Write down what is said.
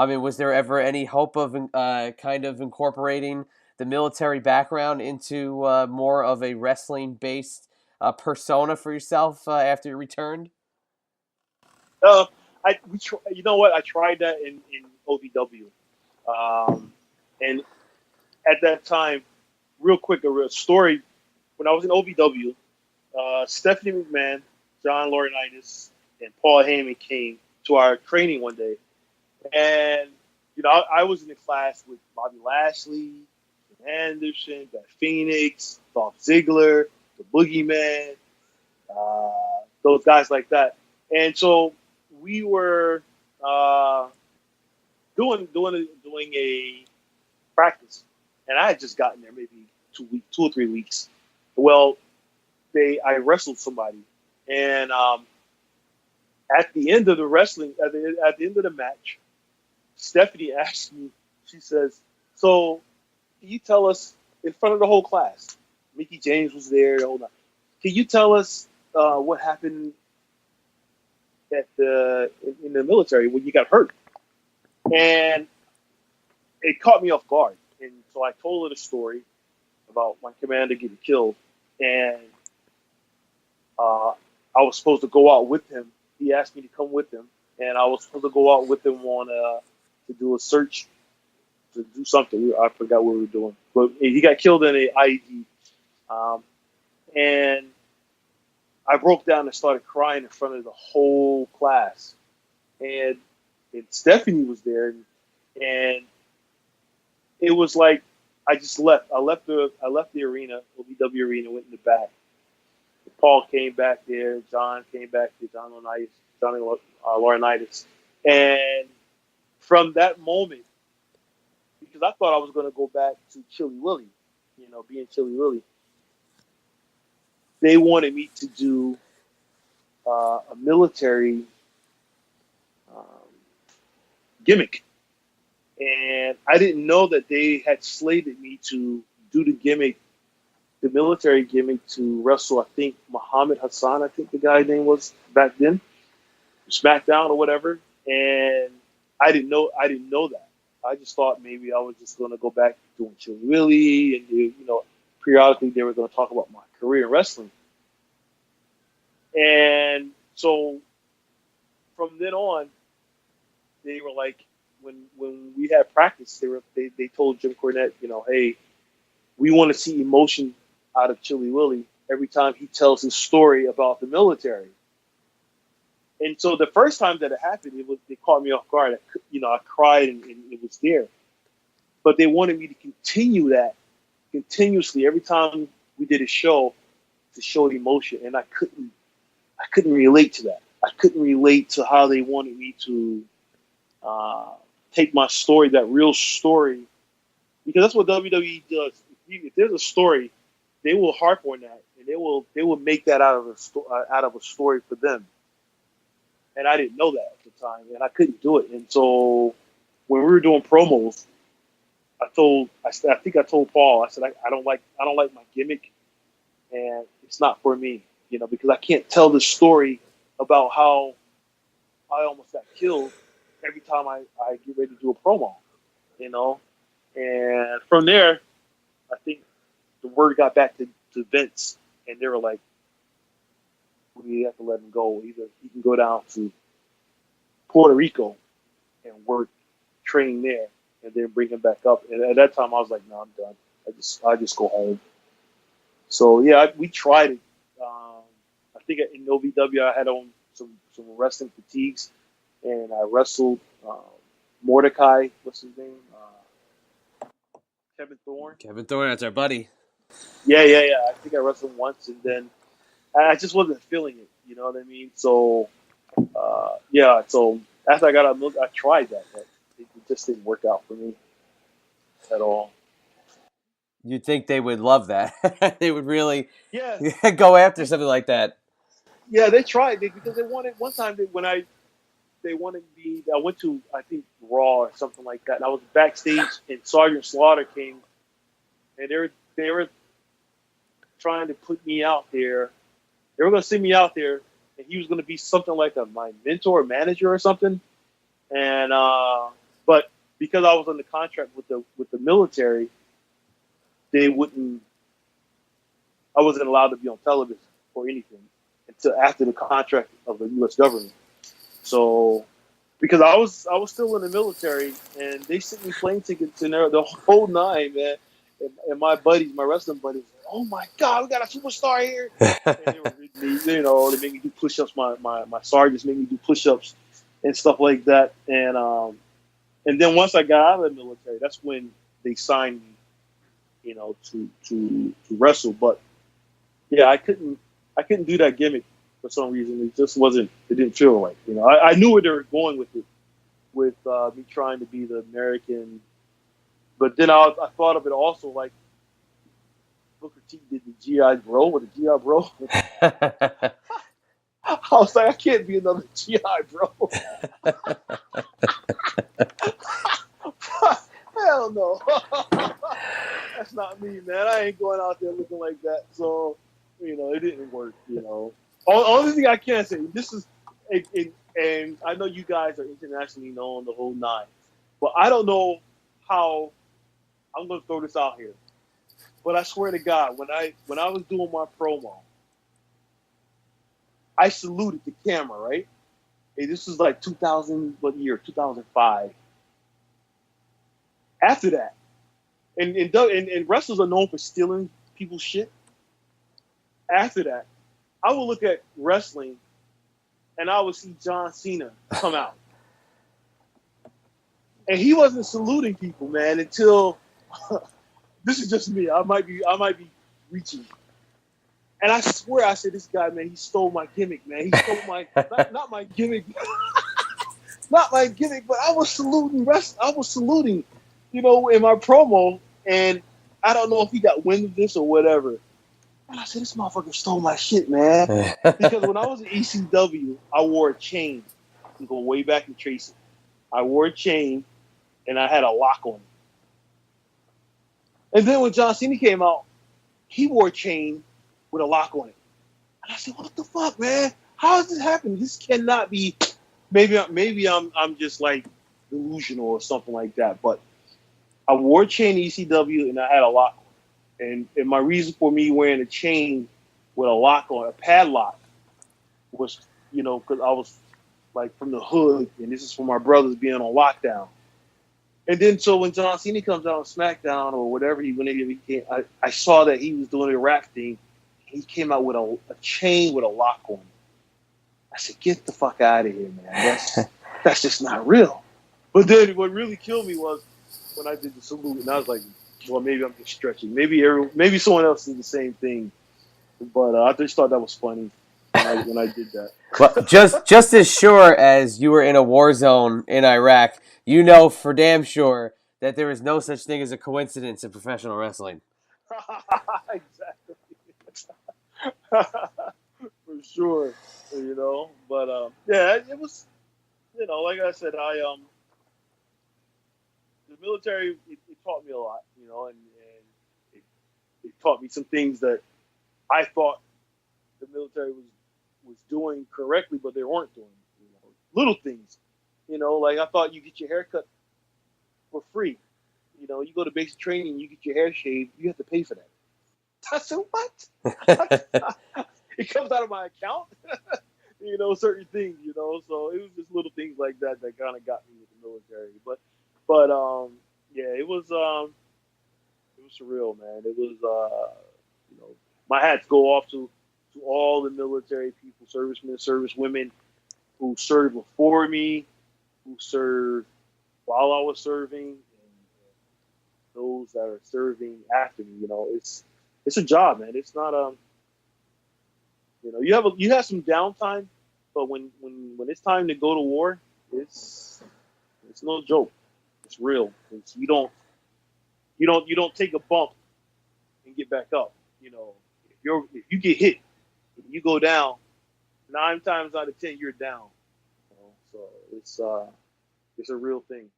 I mean, was there ever any hope of kind of incorporating the military background into more of a wrestling-based persona for yourself after you returned? Uh, you know what? I tried that in OVW, and at that time, real quick, a real story. When I was in OVW, Stephanie McMahon, John Laurinaitis, and Paul Heyman came to our training one day, and I was in the class with Bobby Lashley, Jim Anderson, Beth Phoenix, Dolph Ziggler, the Boogeyman, those guys like that. And so we were doing a practice, and I had just gotten there maybe 2 or 3 weeks. Well, I wrestled somebody, and at the end of the wrestling, at the end of the match, Stephanie asked me. She says, "So, can you tell us in front of the whole class? Mickey James was there. Hold on. Can you tell us what happened in the military when you got hurt?" And it caught me off guard. And so I told her the story about my commander getting killed, and I was supposed to go out with him. He asked me to come with him, and I was supposed to go out with him to do a search, to do something. I forgot what we were doing, but he got killed in an IED, and I broke down and started crying in front of the whole class, and Stephanie was there, and it was like I just left. I left the arena, OVW arena, went in the back. Paul came back there. John came back there. John Laurinaitis. And from that moment, because I thought I was going to go back to Chili Willy, being Chili Willy, they wanted me to do a military gimmick. And I didn't know that they had slated me to do the military gimmick, to wrestle, I think, Muhammad Hassan, I think the guy's name was back then, SmackDown or whatever. And I didn't know that. I just thought maybe I was just going to go back doing Chili Willy, and periodically they were going to talk about my career in wrestling. And so from then on, they were like, when we had practice, they told Jim Cornette, hey, we want to see emotion out of Chili Willy every time he tells his story about the military. And so the first time that it happened, they caught me off guard. I cried, and it was there. But they wanted me to continue that continuously every time we did a show, to show emotion, and I couldn't relate to that. I couldn't relate to how they wanted me to take my story, that real story, because that's what WWE does. If there's a story, they will harp on that, and they will make that out of a story for them. And I didn't know that at the time, and I couldn't do it. And so when we were doing promos, I think I told Paul, I said, I don't like my gimmick, and it's not for me, because I can't tell the story about how I almost got killed every time I get ready to do a promo, And from there, I think the word got back to Vince, and they were like, we have to let him go. Either he can go down to Puerto Rico and work, train there, and then bring him back up. And at that time, I was like, no, I'm done. I just go home. So yeah, we tried it. I think in OVW I had on some wrestling fatigues, and I wrestled Mordecai. What's his name? Kevin Thorne. Kevin Thorne, that's our buddy. Yeah. I think I wrestled once, and then I just wasn't feeling it. You know what I mean? So yeah. So after I got out of milk, I tried that, but it just didn't work out for me at all. You'd think they would love that. They would really Yeah. go after something like that. Yeah, they tried because they wanted one time they wanted me. I went to, I think, Raw or something like that, and I was backstage, and Sergeant Slaughter came, and they were trying to put me out there. They were going to send me out there, and he was going to be something like my mentor or manager or something. And but because I was under contract with the military, they wouldn't. I wasn't allowed to be on television or anything until after the contract of the U.S. government. So because I was still in the military, and they sent me plane tickets and the whole nine, man. And my buddies, my wrestling buddies, oh my God, we got a superstar here. And they were they made me do push-ups. My sergeants made me do push-ups and stuff like that. And then once I got out of the military, that's when they signed me, to wrestle. But yeah, I couldn't do that gimmick for some reason. It just wasn't. It didn't feel right. I knew where they were going with it, with me trying to be the American. But then I thought of it also like Booker T did the GI Bro with the GI Bro. I was like, I can't be another GI Bro. Hell no. That's not me, man. I ain't going out there looking like that. So, it didn't work, Only thing I can say, this is, and I know you guys are internationally known, the whole nine, but I don't know how, I'm going to throw this out here, but I swear to God, when I was doing my promo, I saluted the camera, right? Hey, this was like 2005. After that, and wrestlers are known for stealing people's shit. After that, I would look at wrestling, and I would see John Cena come out, and he wasn't saluting people, man, until this is just me. I might be reaching, and I swear I said, this guy, man, he stole my gimmick, man. He stole my not my gimmick, not my gimmick, but I was saluting in my promo, and I don't know if he got wind of this or whatever. And I said, this motherfucker stole my shit, man. Because when I was at ECW, I wore a chain. I'm going way back in Tracy. I wore a chain, and I had a lock on it. And then when John Cena came out, he wore a chain with a lock on it. And I said, what the fuck, man? How is this happening? This cannot be. Maybe I'm just like delusional or something like that, but I wore a chain in ECW, and I had a lock on it. And my reason for me wearing a chain with a lock on, a padlock, was, because I was like from the hood, and this is for my brothers being on lockdown. And then so when John Cena comes out on SmackDown or whatever, whenever he came, I saw that he was doing a rap thing. He came out with a chain with a lock on it. I said, get the fuck out of here, man. That's just not real. But then what really killed me was when I did the salute, and I was like, well, maybe I'm just stretching. Maybe someone else did the same thing. But I just thought that was funny when I did that. Well, just as sure as you were in a war zone in Iraq, you know for damn sure that there is no such thing as a coincidence in professional wrestling. Exactly. For sure. But yeah, it was, like I said, the military, it taught me a lot, and it taught me some things that I thought the military was doing correctly, but they weren't doing. Little things, like I thought you get your hair cut for free. You go to basic training, you get your hair shaved, you have to pay for that. I said, what? It comes out of my account. Certain things, so it was just little things like that kind of got me with the military. But yeah, it was surreal, man. It was, my hats go off to all the military people, servicemen, servicewomen who served before me, who served while I was serving, and those that are serving after me. It's a job, man. It's not you have some downtime, but when it's time to go to war, it's no joke. It's real. You don't take a bump and get back up. If you get hit, you go down, 9 times out of 10 you're down. So it's a real thing.